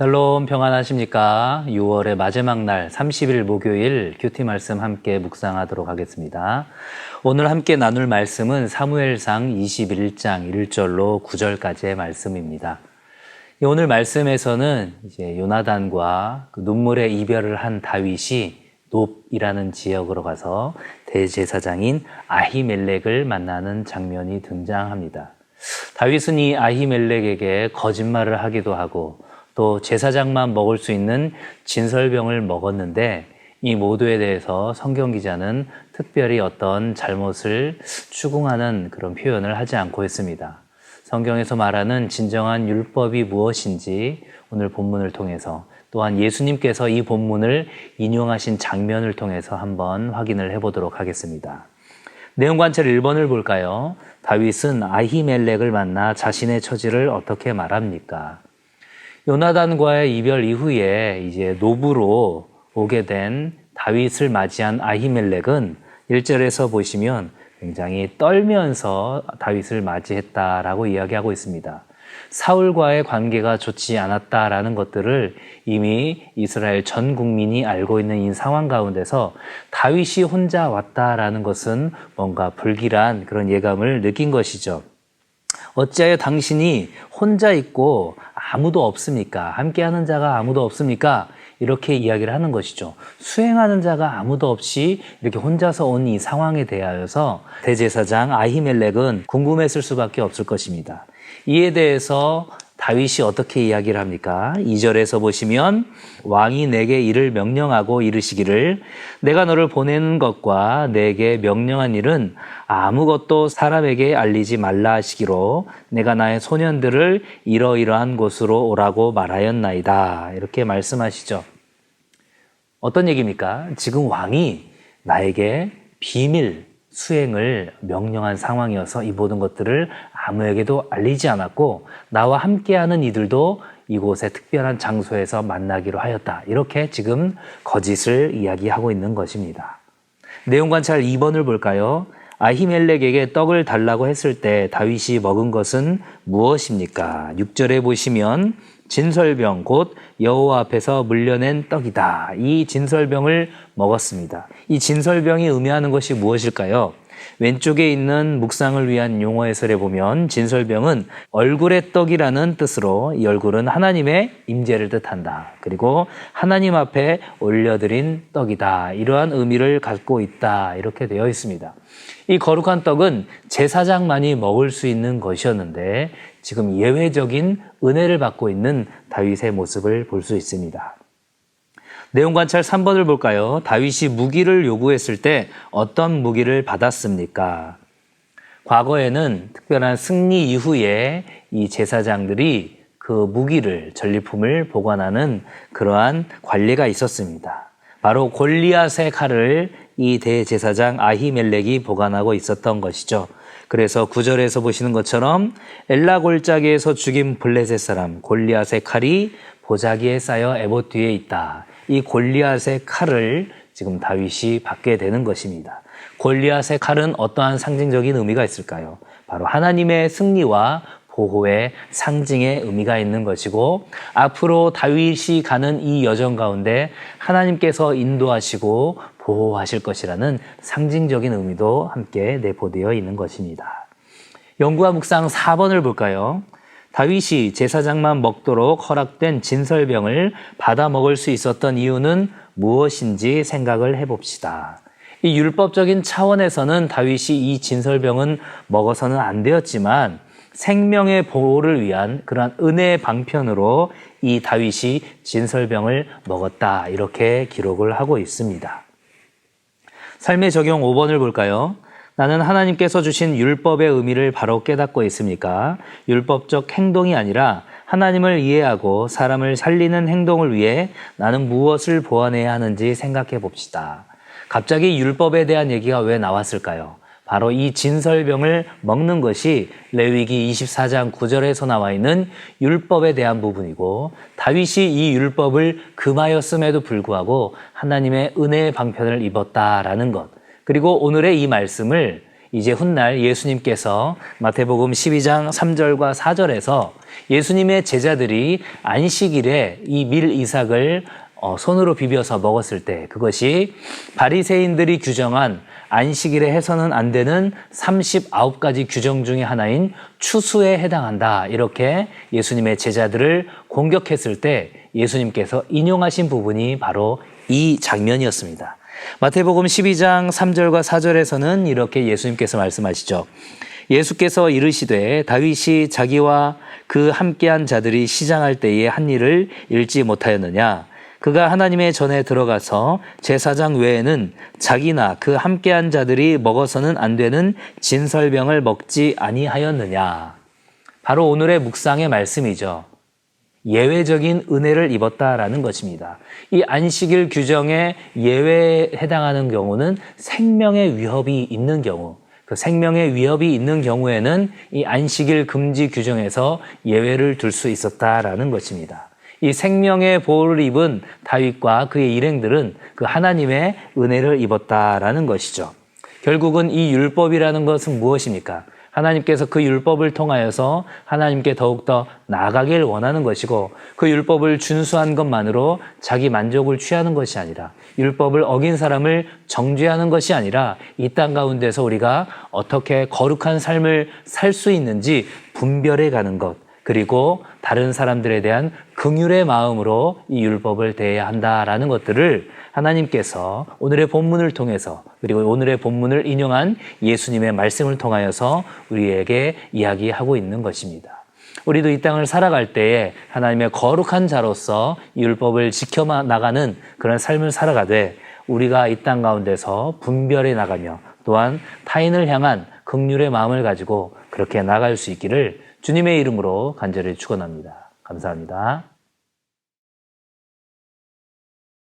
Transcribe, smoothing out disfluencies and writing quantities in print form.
샬롬 평안하십니까? 6월의 마지막 날 30일 목요일 큐티 말씀 함께 묵상하도록 하겠습니다. 오늘 함께 나눌 말씀은 사무엘상 21장 1절로 9절까지의 말씀입니다. 오늘 말씀에서는 이제 요나단과 그 눈물의 이별을 한 다윗이 놉이라는 지역으로 가서 대제사장인 아히멜렉을 만나는 장면이 등장합니다. 다윗은 이 아히멜렉에게 거짓말을 하기도 하고 또 제사장만 먹을 수 있는 진설병을 먹었는데 이 모두에 대해서 성경 기자는 특별히 어떤 잘못을 추궁하는 그런 표현을 하지 않고 있습니다. 성경에서 말하는 진정한 율법이 무엇인지 오늘 본문을 통해서 또한 예수님께서 이 본문을 인용하신 장면을 통해서 한번 확인을 해보도록 하겠습니다. 내용 관찰 1번을 볼까요? 다윗은 아히멜렉을 만나 자신의 처지를 어떻게 말합니까? 요나단과의 이별 이후에 이제 노브로 오게 된 다윗을 맞이한 아히멜렉은 1절에서 보시면 굉장히 떨면서 다윗을 맞이했다라고 이야기하고 있습니다. 사울과의 관계가 좋지 않았다라는 것들을 이미 이스라엘 전 국민이 알고 있는 이 상황 가운데서 다윗이 혼자 왔다라는 것은 뭔가 불길한 그런 예감을 느낀 것이죠. 어찌하여 당신이 혼자 있고 아무도 없습니까? 함께하는 자가 아무도 없습니까? 이렇게 이야기를 하는 것이죠. 수행하는 자가 아무도 없이 이렇게 혼자서 온 이 상황에 대하여서 대제사장 아히멜렉은 궁금했을 수밖에 없을 것입니다. 이에 대해서 다윗이 어떻게 이야기를 합니까? 2절에서 보시면 왕이 내게 이를 명령하고 이르시기를 내가 너를 보내는 것과 내게 명령한 일은 아무것도 사람에게 알리지 말라 하시기로 내가 나의 소년들을 이러이러한 곳으로 오라고 말하였나이다. 이렇게 말씀하시죠. 어떤 얘기입니까? 지금 왕이 나에게 비밀 수행을 명령한 상황이어서 이 모든 것들을 아무에게도 알리지 않았고 나와 함께하는 이들도 이곳의 특별한 장소에서 만나기로 하였다. 이렇게 지금 거짓을 이야기하고 있는 것입니다. 내용 관찰 2번을 볼까요? 아히멜렉에게 떡을 달라고 했을 때 다윗이 먹은 것은 무엇입니까? 6절에 보시면 진설병 곧 여호와 앞에서 물려낸 떡이다. 이 진설병을 먹었습니다. 이 진설병이 의미하는 것이 무엇일까요? 왼쪽에 있는 묵상을 위한 용어 해설에 보면 진설병은 얼굴의 떡이라는 뜻으로 이 얼굴은 하나님의 임재를 뜻한다. 그리고 하나님 앞에 올려드린 떡이다. 이러한 의미를 갖고 있다. 이렇게 되어 있습니다. 이 거룩한 떡은 제사장만이 먹을 수 있는 것이었는데 지금 예외적인 은혜를 받고 있는 다윗의 모습을 볼 수 있습니다. 내용 관찰 3번을 볼까요? 다윗이 무기를 요구했을 때 어떤 무기를 받았습니까? 과거에는 특별한 승리 이후에 이 제사장들이 그 무기를, 전리품을 보관하는 그러한 관리가 있었습니다. 바로 골리앗의 칼을 이 대제사장 아히멜렉이 보관하고 있었던 것이죠. 그래서 9절에서 보시는 것처럼 엘라 골짜기에서 죽인 블레셋 사람 골리앗의 칼이 보자기에 쌓여 에봇 뒤에 있다. 이 골리앗의 칼을 지금 다윗이 받게 되는 것입니다. 골리앗의 칼은 어떠한 상징적인 의미가 있을까요? 바로 하나님의 승리와 보호의 상징의 의미가 있는 것이고 앞으로 다윗이 가는 이 여정 가운데 하나님께서 인도하시고 보호하실 것이라는 상징적인 의미도 함께 내포되어 있는 것입니다. 연구와 묵상 4번을 볼까요? 다윗이 제사장만 먹도록 허락된 진설병을 받아 먹을 수 있었던 이유는 무엇인지 생각을 해봅시다. 이 율법적인 차원에서는 다윗이 이 진설병은 먹어서는 안 되었지만 생명의 보호를 위한 그러한 은혜의 방편으로 이 다윗이 진설병을 먹었다. 이렇게 기록을 하고 있습니다. 삶의 적용 5번을 볼까요? 나는 하나님께서 주신 율법의 의미를 바로 깨닫고 있습니까? 율법적 행동이 아니라 하나님을 이해하고 사람을 살리는 행동을 위해 나는 무엇을 보완해야 하는지 생각해 봅시다. 갑자기 율법에 대한 얘기가 왜 나왔을까요? 바로 이 진설병을 먹는 것이 레위기 24장 9절에서 나와 있는 율법에 대한 부분이고 다윗이 이 율법을 금하였음에도 불구하고 하나님의 은혜의 방편을 입었다라는 것. 그리고 오늘의 이 말씀을 이제 훗날 예수님께서 마태복음 12장 3절과 4절에서 예수님의 제자들이 안식일에 이 밀 이삭을 손으로 비벼서 먹었을 때 그것이 바리새인들이 규정한 안식일에 해서는 안 되는 39가지 규정 중에 하나인 추수에 해당한다. 이렇게 예수님의 제자들을 공격했을 때 예수님께서 인용하신 부분이 바로 이 장면이었습니다. 마태복음 12장 3절과 4절에서는 이렇게 예수님께서 말씀하시죠. 예수께서 이르시되 다윗이 자기와 그 함께한 자들이 시장할 때에 한 일을 잃지 못하였느냐. 그가 하나님의 전에 들어가서 제사장 외에는 자기나 그 함께한 자들이 먹어서는 안 되는 진설병을 먹지 아니하였느냐. 바로 오늘의 묵상의 말씀이죠. 예외적인 은혜를 입었다라는 것입니다. 이 안식일 규정에 예외에 해당하는 경우는 생명의 위협이 있는 경우, 그 생명의 위협이 있는 경우에는 이 안식일 금지 규정에서 예외를 둘 수 있었다라는 것입니다. 이 생명의 보호를 입은 다윗과 그의 일행들은 그 하나님의 은혜를 입었다라는 것이죠. 결국은 이 율법이라는 것은 무엇입니까? 하나님께서 그 율법을 통하여서 하나님께 더욱더 나아가길 원하는 것이고 그 율법을 준수한 것만으로 자기 만족을 취하는 것이 아니라 율법을 어긴 사람을 정죄하는 것이 아니라 이 땅 가운데서 우리가 어떻게 거룩한 삶을 살 수 있는지 분별해 가는 것, 그리고 다른 사람들에 대한 긍휼의 마음으로 이 율법을 대해야 한다라는 것들을 하나님께서 오늘의 본문을 통해서 그리고 오늘의 본문을 인용한 예수님의 말씀을 통하여서 우리에게 이야기하고 있는 것입니다. 우리도 이 땅을 살아갈 때에 하나님의 거룩한 자로서 이 율법을 지켜나가는 그런 삶을 살아가되 우리가 이 땅 가운데서 분별해 나가며 또한 타인을 향한 긍휼의 마음을 가지고 그렇게 나갈 수 있기를 주님의 이름으로 간절히 축원합니다. 감사합니다.